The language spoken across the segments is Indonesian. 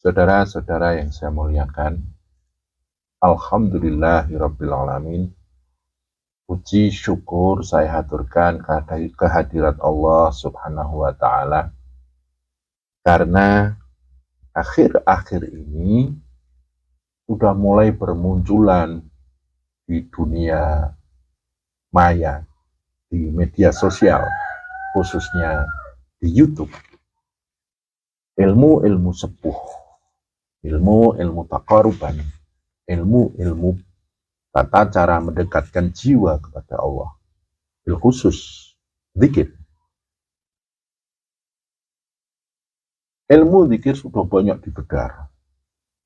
Saudara-saudara yang saya muliakan, Alhamdulillahirabbil alamin. Puji syukur saya haturkan kehadirat Allah Subhanahu wa taala, karena akhir-akhir ini sudah mulai bermunculan di dunia maya, di media sosial, khususnya di YouTube, ilmu-ilmu sepuh, ilmu-ilmu taqarruban, ilmu-ilmu tata cara mendekatkan jiwa kepada Allah, bil khusus zikir. Ilmu zikir sudah banyak dibedah,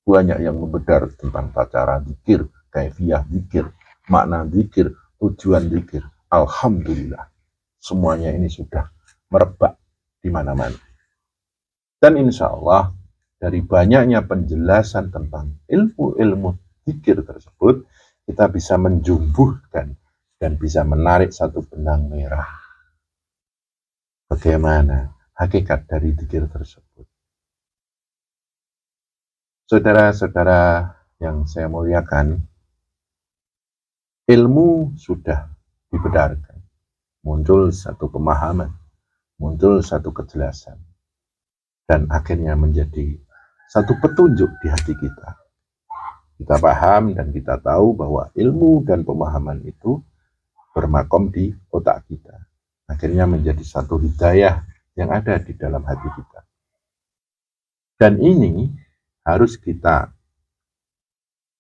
banyak yang membedah tentang tata cara zikir, kaifiyah zikir, makna zikir, tujuan zikir. Alhamdulillah, semuanya ini sudah merebak di mana-mana. Dan insya Allah dari banyaknya penjelasan tentang ilmu-ilmu zikir tersebut, kita bisa menjumbuhkan dan bisa menarik satu benang merah. Bagaimana hakikat dari zikir tersebut? Saudara-saudara yang saya muliakan, ilmu sudah dibedarkan, muncul satu pemahaman, muncul satu kejelasan, dan akhirnya menjadi satu petunjuk di hati kita. Kita paham dan kita tahu bahwa ilmu dan pemahaman itu bermakom di otak kita. Akhirnya menjadi satu hidayah yang ada di dalam hati kita. Dan ini harus kita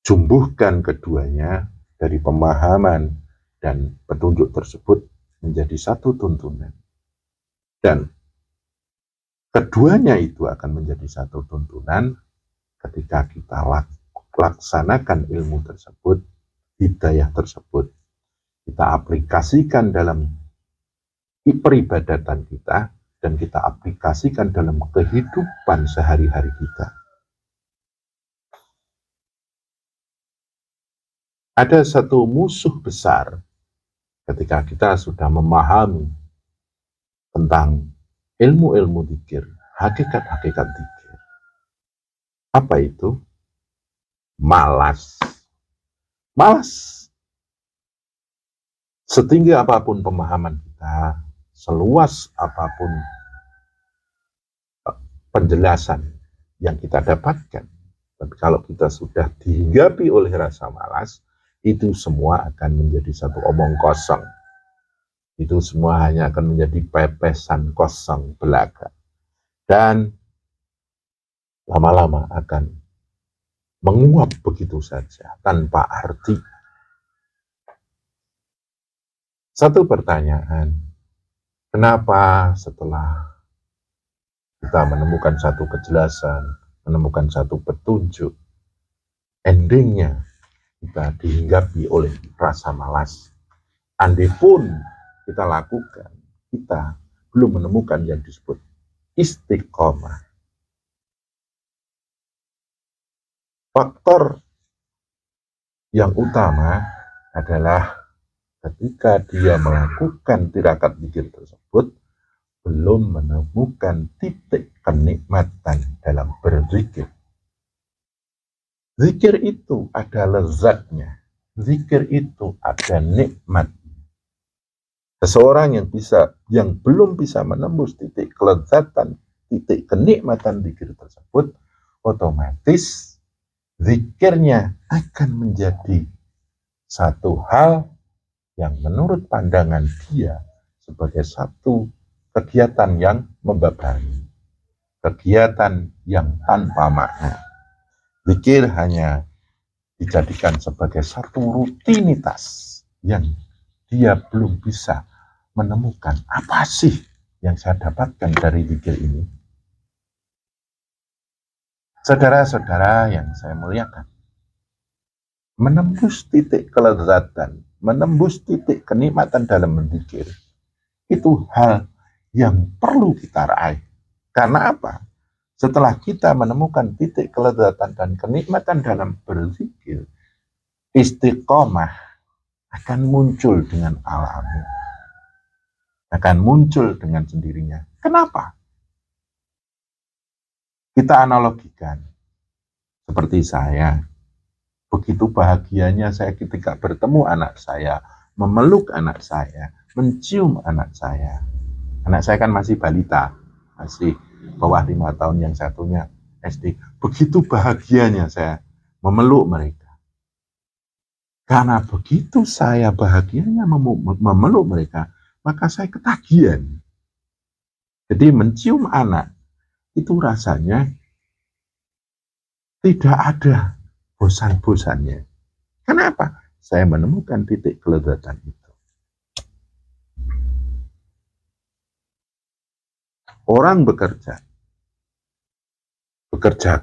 jumbuhkan keduanya dari pemahaman dan petunjuk tersebut menjadi satu tuntunan. Dan keduanya itu akan menjadi satu tuntunan ketika kita laksanakan ilmu tersebut, hidayah tersebut, kita aplikasikan dalam peribadatan kita, dan kita aplikasikan dalam kehidupan sehari-hari kita. Ada satu musuh besar ketika kita sudah memahami tentang ilmu-ilmu zikir, hakikat-hakikat zikir. Apa itu? Malas. Malas. Setinggi apapun pemahaman kita, seluas apapun penjelasan yang kita dapatkan, tapi kalau kita sudah dihinggapi oleh rasa malas, itu semua akan menjadi satu omong kosong. Itu semua hanya akan menjadi pepesan kosong belaka. Dan lama-lama akan menguap begitu saja, tanpa arti. Satu pertanyaan, kenapa setelah kita menemukan satu kejelasan, menemukan satu petunjuk, endingnya kita dihinggapi oleh rasa malas? Andai pun kita lakukan, kita belum menemukan yang disebut istiqomah. Faktor yang utama adalah ketika dia melakukan tirakat zikir tersebut, belum menemukan titik kenikmatan dalam berzikir. Zikir itu ada lezatnya, zikir itu ada nikmat. Seseorang yang belum bisa menembus titik kelezatan, titik kenikmatan zikir tersebut, otomatis zikirnya akan menjadi satu hal yang menurut pandangan dia sebagai satu kegiatan yang membebani, kegiatan yang tanpa makna. Zikir hanya dijadikan sebagai satu rutinitas yang dia belum bisa menemukan apa sih yang saya dapatkan dari zikir ini. Saudara-saudara yang saya muliakan, menembus titik kelezatan, menembus titik kenikmatan dalam berzikir, itu hal yang perlu kita raih. Karena apa? Setelah kita menemukan titik kelezatan dan kenikmatan dalam berzikir, istiqomah akan muncul dengan alami, akan muncul dengan sendirinya. Kenapa? Kita analogikan, Seperti saya, begitu bahagianya saya ketika bertemu anak saya, memeluk anak saya, mencium anak saya. Anak saya kan masih balita, masih bawah 5 tahun, yang satunya SD. Begitu bahagianya saya memeluk mereka. Karena begitu saya bahagianya memeluk mereka, maka saya ketagihan. Jadi mencium anak itu rasanya tidak ada bosan-bosannya. Kenapa? Saya menemukan titik kelezatan itu. Orang bekerja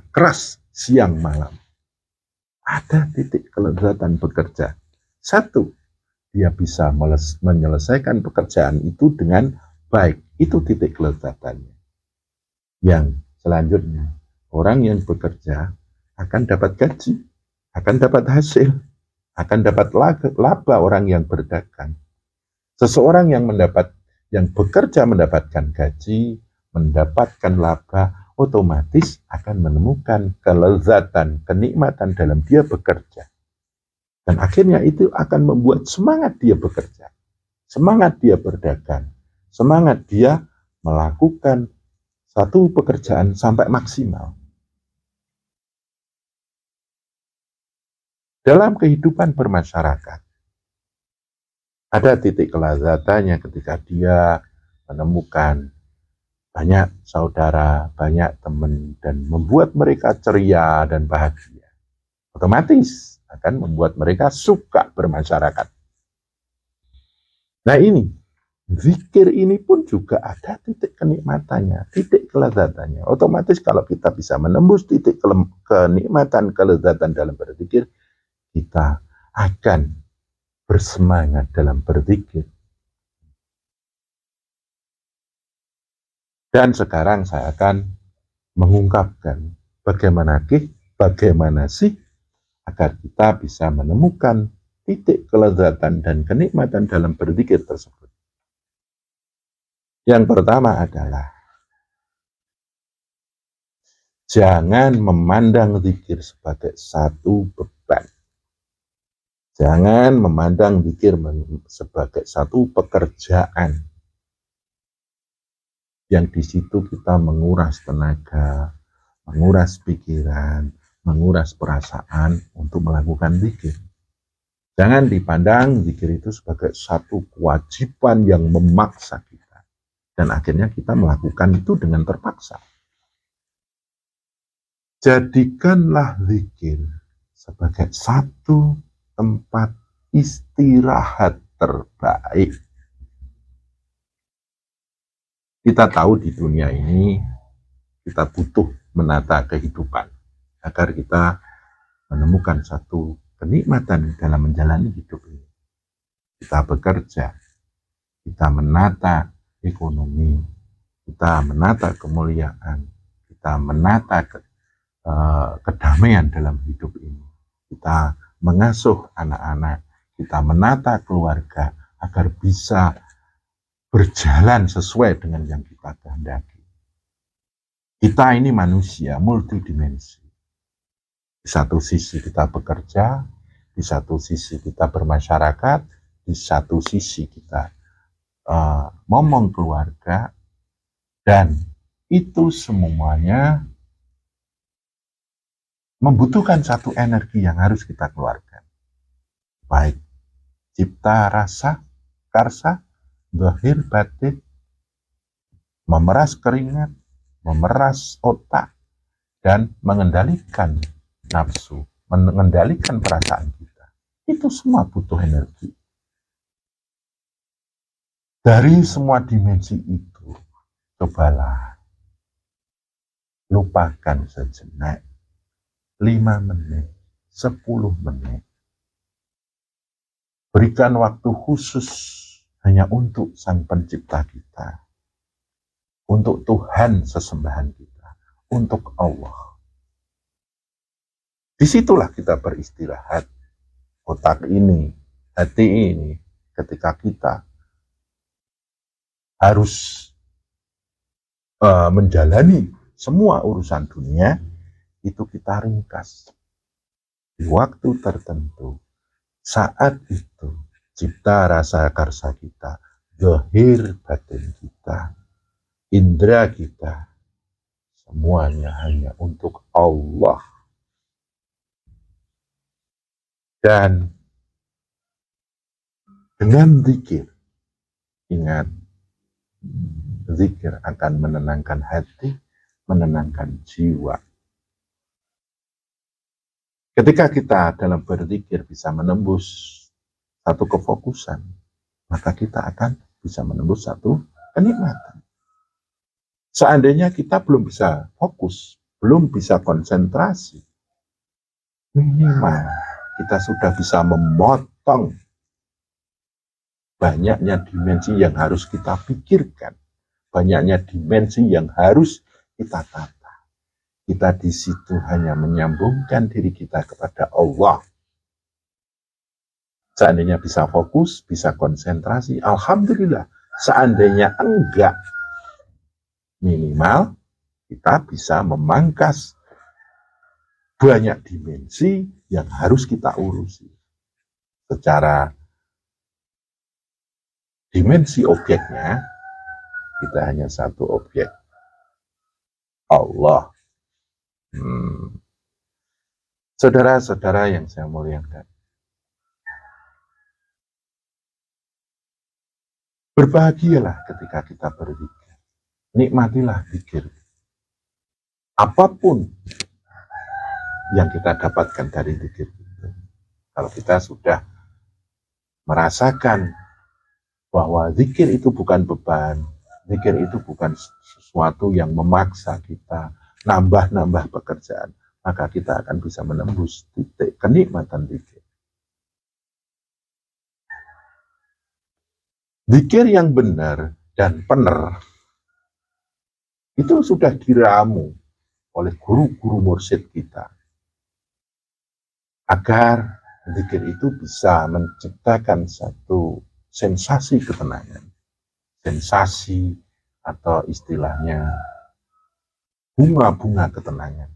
keras siang malam. Ada titik kelezatan bekerja. Satu, dia bisa menyelesaikan pekerjaan itu dengan baik. Itu titik kelezatannya. Yang selanjutnya, orang yang bekerja akan dapat gaji, akan dapat hasil, akan dapat laba orang yang berdagang. Seseorang yang bekerja mendapatkan gaji, mendapatkan laba, otomatis akan menemukan kelezatan, kenikmatan dalam dia bekerja. Dan akhirnya itu akan membuat semangat dia bekerja, semangat dia berdagang, semangat dia melakukan satu pekerjaan sampai maksimal. Dalam kehidupan bermasyarakat, ada titik kelezatannya ketika dia menemukan banyak saudara, banyak teman, dan membuat mereka ceria dan bahagia. Otomatis akan membuat mereka suka bermasyarakat. Nah ini, zikir ini pun juga ada titik kenikmatannya, titik kelezatannya. Otomatis kalau kita bisa menembus titik kenikmatan, kelezatan dalam berzikir, kita akan bersemangat dalam berzikir. Dan sekarang saya akan mengungkapkan bagaimana sih agar kita bisa menemukan titik kelezatan dan kenikmatan dalam berzikir tersebut. Yang pertama adalah jangan memandang zikir sebagai satu beban. Jangan memandang zikir sebagai satu pekerjaan yang di situ kita menguras tenaga, menguras pikiran, menguras perasaan untuk melakukan zikir. Jangan dipandang zikir itu sebagai satu kewajiban yang memaksa kita. Dan akhirnya kita melakukan itu dengan terpaksa. Jadikanlah zikir sebagai satu tempat istirahat terbaik. Kita tahu di dunia ini kita butuh menata kehidupan agar kita menemukan satu kenikmatan dalam menjalani hidup ini. Kita bekerja, kita menata ekonomi, kita menata kemuliaan, kita menata kedamaian dalam hidup ini. Kita mengasuh anak-anak, kita menata keluarga agar bisa berjalan sesuai dengan yang kita kehendaki. Kita ini manusia multidimensi. Di satu sisi kita bekerja, di satu sisi kita bermasyarakat, di satu sisi kita ngomong keluarga, dan itu semuanya membutuhkan satu energi yang harus kita keluarkan. Baik cipta rasa, karsa, zahir batin, memeras keringat, memeras otak, dan mengendalikan nafsu, mengendalikan perasaan kita. Itu semua butuh energi. Dari semua dimensi itu, cobalah lupakan sejenak 5 menit, 10 menit. Berikan waktu khusus hanya untuk Sang Pencipta kita, untuk Tuhan sesembahan kita, untuk Allah. Disitulah kita beristirahat. Otak ini, hati ini, ketika kita harus menjalani semua urusan dunia, itu kita ringkas di waktu tertentu. Saat itu cipta rasa karsa kita, zahir batin kita, indera kita, semuanya hanya untuk Allah. Dan dengan zikir, ingat, zikir akan menenangkan hati, menenangkan jiwa. Ketika kita dalam berzikir bisa menembus satu kefokusan, maka kita akan bisa menembus satu kenikmatan. Seandainya kita belum bisa fokus, belum bisa konsentrasi, minimal kita sudah bisa memotong banyaknya dimensi yang harus kita pikirkan, banyaknya dimensi yang harus kita tata. Kita di situ hanya menyambungkan diri kita kepada Allah. Seandainya bisa fokus, bisa konsentrasi, alhamdulillah. Seandainya enggak, minimal kita bisa memangkas banyak dimensi yang harus kita urusi. Secara dimensi objeknya, kita hanya satu objek, Allah. Saudara-saudara yang saya muliakan, berbahagialah ketika kita berzikir. Nikmatilah zikir. Apapun yang kita dapatkan dari zikir itu, kalau kita sudah merasakan bahwa zikir itu bukan beban, zikir itu bukan sesuatu yang memaksa kita nambah-nambah pekerjaan, maka kita akan bisa menembus titik kenikmatan zikir. Zikir yang benar dan benar itu sudah diramu oleh guru-guru mursyid kita, agar zikir itu bisa menciptakan satu sensasi ketenangan, sensasi atau istilahnya bunga-bunga ketenangan.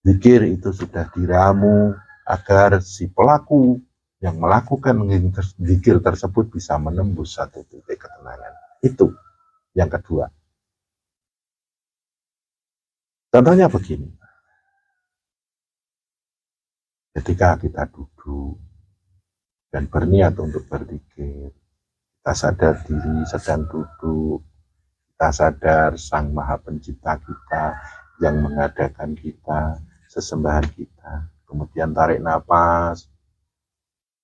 Zikir itu sudah diramu agar si pelaku yang melakukan zikir tersebut bisa menembus satu titik ketenangan. Itu yang kedua. Contohnya begini. Ketika kita duduk dan berniat untuk berzikir, kita sadar diri sedang duduk, kita sadar Sang Maha Pencipta kita yang mengadakan kita, sesembahan kita. Kemudian tarik napas,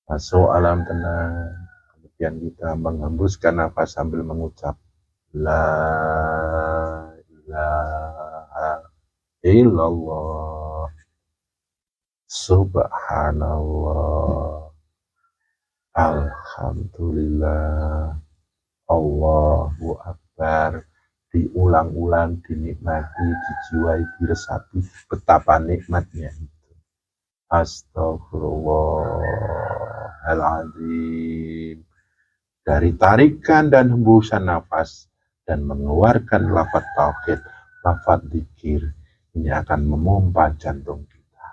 masuk alam tenang. Kemudian kita menghembuskan nafas sambil mengucap La ilaha illallah, subhanallah, alhamdulillah, Allahu Akbar. Diulang-ulang, dinikmati, dijiwai, diresapi betapa nikmatnya itu. Astaghfirullahaladzim. Dari tarikan dan hembusan nafas dan mengeluarkan lafaz tauhid, lafaz zikir, ini akan memompa jantung kita.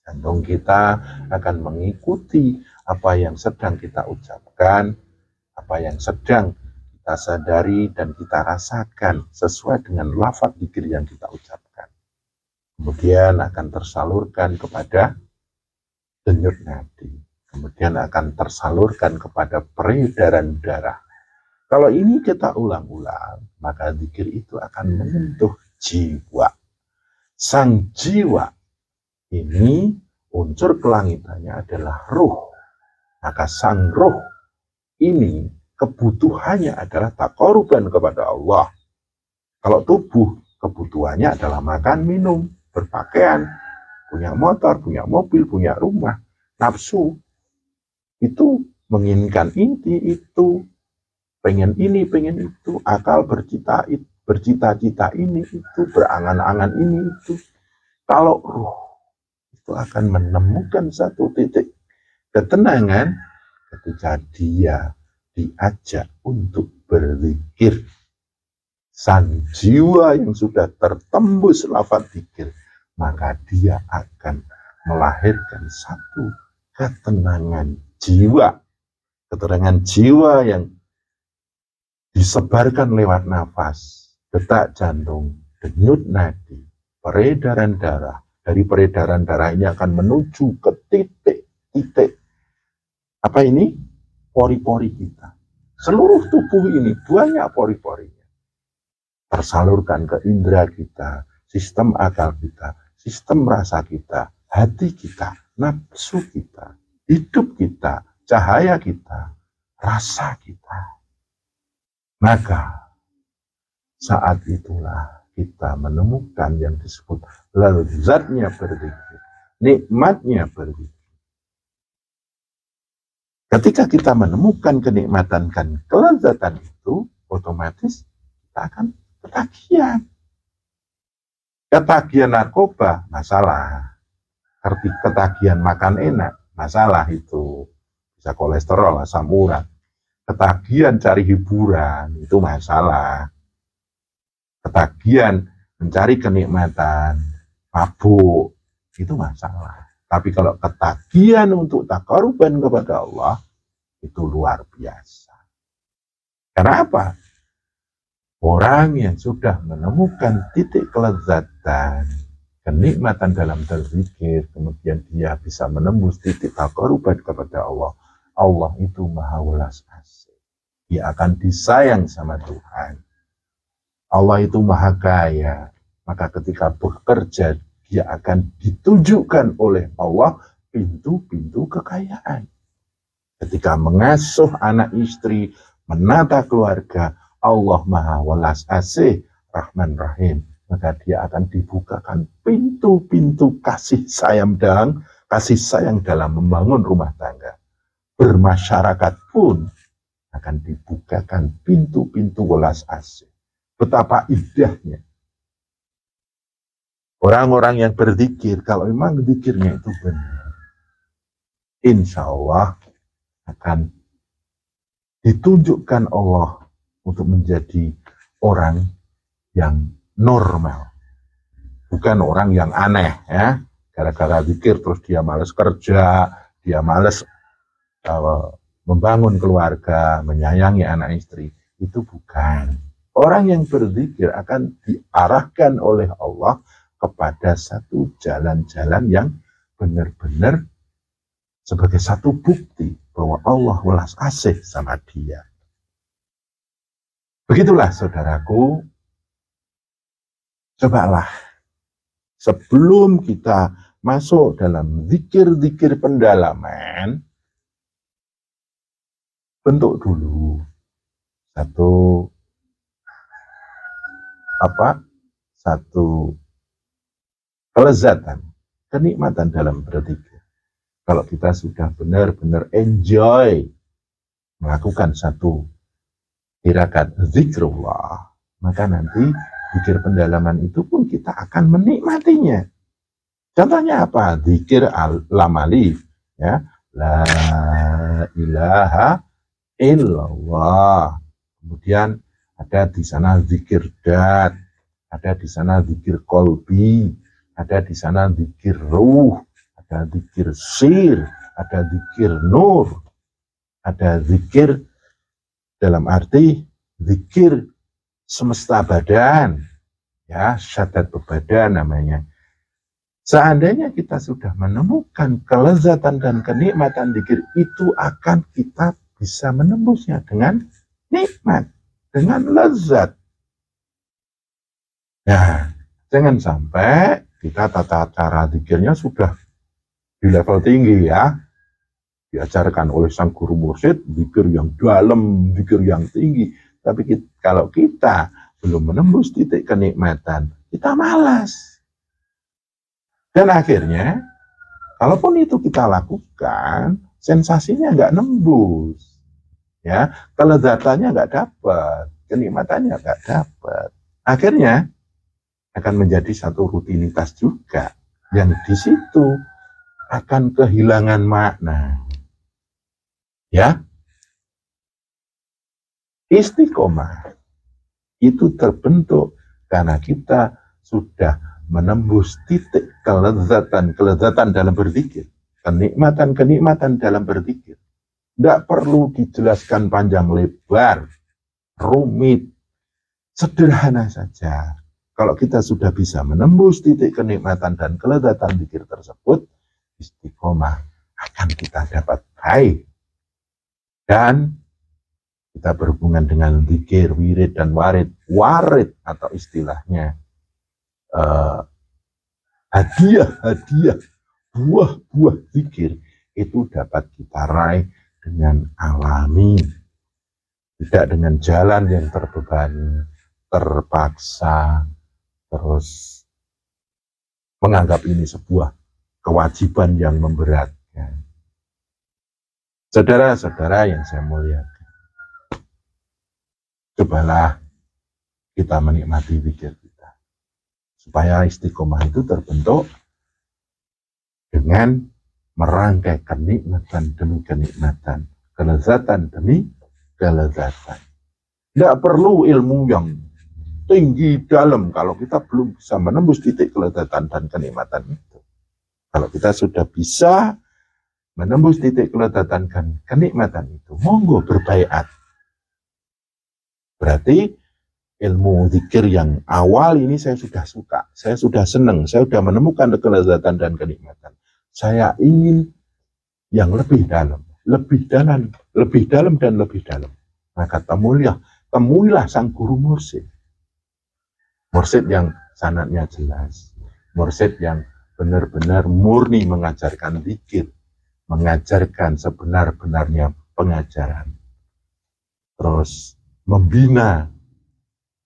Jantung kita akan mengikuti apa yang sedang kita ucapkan, apa yang sedang kita sadari dan kita rasakan sesuai dengan lafaz zikir yang kita ucapkan. Kemudian akan tersalurkan kepada denyut nadi. Kemudian akan tersalurkan kepada peredaran darah. Kalau ini kita ulang-ulang, maka zikir itu akan menyentuh jiwa. Sang jiwa ini unsur kelangitannya adalah ruh. Maka sang ruh ini kebutuhannya adalah taqarruban kepada Allah. Kalau tubuh, kebutuhannya adalah makan, minum, berpakaian, punya motor, punya mobil, punya rumah. Nafsu itu menginginkan itu, pengen ini, pengen itu, akal bercita-cita ini, itu, berangan-angan ini, itu. Kalau ruh itu akan menemukan satu titik ketenangan ketika dia diajak untuk berzikir. sang jiwa yang sudah tertembus lafaz zikir, maka dia akan melahirkan satu ketenangan jiwa. Ketenangan jiwa yang disebarkan lewat nafas, detak jantung, denyut nadi, peredaran darah. Dari peredaran darah ini akan menuju ke titik-titik apa ini? Pori-pori kita. Seluruh tubuh ini banyak pori-porinya. Tersalurkan ke indera kita, sistem akal kita, sistem rasa kita, hati kita, nafsu kita, hidup kita, cahaya kita, rasa kita. Maka saat itulah kita menemukan yang disebut lezatnya berzikir, nikmatnya berzikir. Ketika kita menemukan kenikmatan dan kelezatan itu, otomatis kita akan ketagihan. Ketagihan narkoba, masalah. Ketagihan makan enak, masalah itu. Bisa kolesterol, asam urat. Ketagihan cari hiburan, itu masalah. Ketagihan mencari kenikmatan, mabuk, itu masalah. Tapi kalau ketagihan untuk taqarruban kepada Allah, itu luar biasa. Karena apa? Orang yang sudah menemukan titik kelezatan, kenikmatan dalam berzikir, kemudian dia bisa menembus titik taqarruban kepada Allah. Allah itu maha welas asih. Dia akan disayang sama Tuhan. Allah itu maha kaya. Maka ketika bekerja, dia akan ditunjukkan oleh Allah pintu-pintu kekayaan. Ketika mengasuh anak istri, menata keluarga, Allah maha welas asih, Rahman Rahim. Maka dia akan dibukakan pintu-pintu kasih sayang dalam membangun rumah tangga. Bermasyarakat pun akan dibukakan pintu-pintu welas asih. Betapa indahnya. Orang-orang yang berzikir, kalau memang zikirnya itu benar, insya Allah akan ditunjukkan Allah untuk menjadi orang yang normal. Bukan orang yang aneh, ya. Gara-gara zikir terus dia malas kerja, dia malas membangun keluarga, menyayangi anak istri. Itu bukan. Orang yang berzikir akan diarahkan oleh Allah kepada satu jalan-jalan yang benar-benar sebagai satu bukti bahwa Allah welas asih sama dia. Begitulah saudaraku, cobalah sebelum kita masuk dalam zikir-zikir pendalaman, bentuk dulu satu kelezatan, kenikmatan dalam berzikir. Kalau kita sudah benar-benar enjoy melakukan satu tirakat zikrullah, maka nanti zikir pendalaman itu pun kita akan menikmatinya. Contohnya apa? Zikir al-lamali, ya, la ilaha illallah. Kemudian ada di sana zikir dat, ada di sana zikir kolbi, ada di sana zikir ruh, ada zikir sir, ada zikir nur, ada zikir dalam arti zikir semesta badan, ya, syadat bebadan namanya. Seandainya kita sudah menemukan kelezatan dan kenikmatan zikir, itu akan kita bisa menembusnya dengan nikmat, dengan lezat. Nah, jangan sampai kita tata cara zikirnya sudah di level tinggi, ya. Diajarkan oleh sang guru mursyid, zikir yang dalam, zikir yang tinggi. Tapi kalau kita belum menembus titik kenikmatan, kita malas. Dan akhirnya, kalaupun itu kita lakukan, sensasinya nggak nembus. Ya, kelezatannya nggak dapat, kenikmatannya nggak dapat. Akhirnya akan menjadi satu rutinitas juga, yang di situ akan kehilangan makna. Ya, istiqomah itu terbentuk karena kita sudah menembus titik kelezatan dalam berzikir, kenikmatan dalam berzikir. Tidak perlu dijelaskan panjang lebar, rumit, sederhana saja. Kalau kita sudah bisa menembus titik kenikmatan dan kelezatan zikir tersebut, istiqomah akan kita dapat baik. Dan kita berhubungan dengan zikir, wirid, dan warid. Warid atau istilahnya hadiah, buah-buah zikir itu dapat kita raih dengan alami, tidak dengan jalan yang terbebani, terpaksa, terus menganggap ini sebuah kewajiban yang memberatkan. Saudara-saudara yang saya muliakan, cobalah kita menikmati zikir kita, supaya istiqomah itu terbentuk dengan merangkai kenikmatan demi kenikmatan, kelezatan demi kelezatan. Tidak perlu ilmu yang tinggi dalam kalau kita belum bisa menembus titik kelezatan dan kenikmatan itu. Kalau kita sudah bisa menembus titik kelezatan dan kenikmatan itu, monggo berbaiat. Berarti ilmu zikir yang awal ini saya sudah suka, saya sudah senang, saya sudah menemukan kelezatan dan kenikmatan. Saya ingin yang lebih dalam, dan lebih dalam. Maka temuilah sang guru mursyid. Mursyid yang sanadnya jelas, mursyid yang benar-benar murni mengajarkan zikir, mengajarkan sebenar-benarnya pengajaran. Terus membina,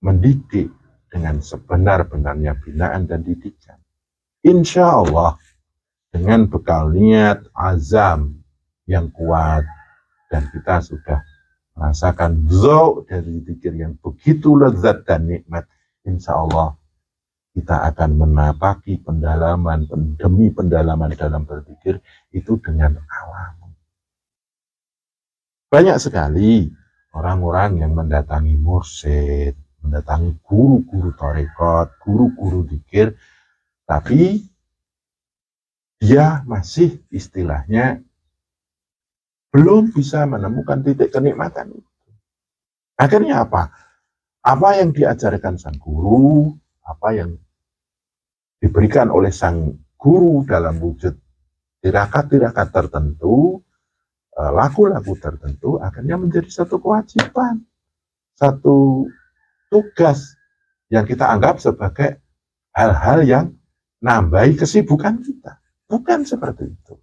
mendidik dengan sebenar-benarnya binaan dan didikan. Insya Allah dengan bekal niat, azam yang kuat, dan kita sudah merasakan zauq dari zikir yang begitu lezat dan nikmat, insya Allah kita akan menapaki pendalaman demi pendalaman dalam berzikir itu dengan alam. Banyak sekali orang-orang yang mendatangi mursyid, mendatangi guru-guru tarekat, guru-guru zikir, tapi dia masih istilahnya belum bisa menemukan titik kenikmatan itu. Akhirnya apa? Apa yang diajarkan sang guru, apa yang diberikan oleh sang guru dalam wujud tirakat-tirakat tertentu, laku-laku tertentu, akhirnya menjadi satu kewajiban, satu tugas yang kita anggap sebagai hal-hal yang nambahi kesibukan kita. Bukan seperti itu.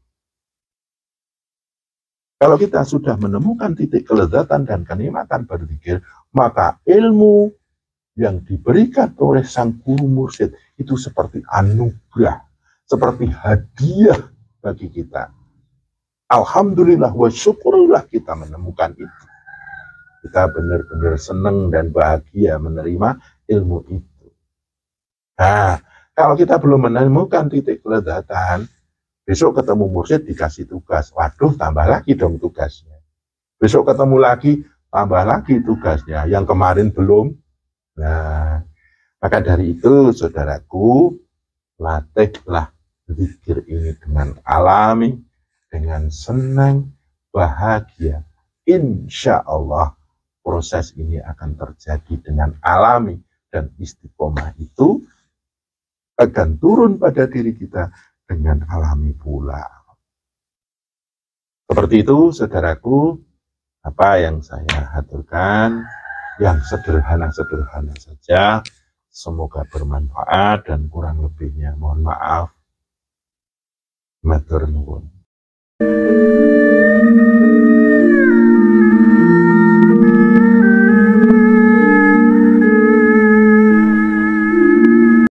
Kalau kita sudah menemukan titik kelezatan dan kenikmatan berzikir, maka ilmu yang diberikan oleh sang guru mursyid itu seperti anugerah, seperti hadiah bagi kita. Alhamdulillah wa syukurillah kita menemukan itu. Kita benar-benar senang dan bahagia menerima ilmu itu. Nah, kalau kita belum menemukan titik kelezatan, besok ketemu mursyid dikasih tugas. Waduh, tambah lagi dong tugasnya. Besok ketemu lagi, tambah lagi tugasnya. Yang kemarin belum. Nah, maka dari itu, saudaraku, latihlah zikir ini dengan alami, dengan senang, bahagia. Insya Allah, proses ini akan terjadi dengan alami. Dan istiqomah itu akan turun pada diri kita dengan alami pula. Seperti itu, saudaraku, apa yang saya haturkan, yang sederhana-sederhana saja, semoga bermanfaat dan kurang lebihnya mohon maaf. Matur nuwun.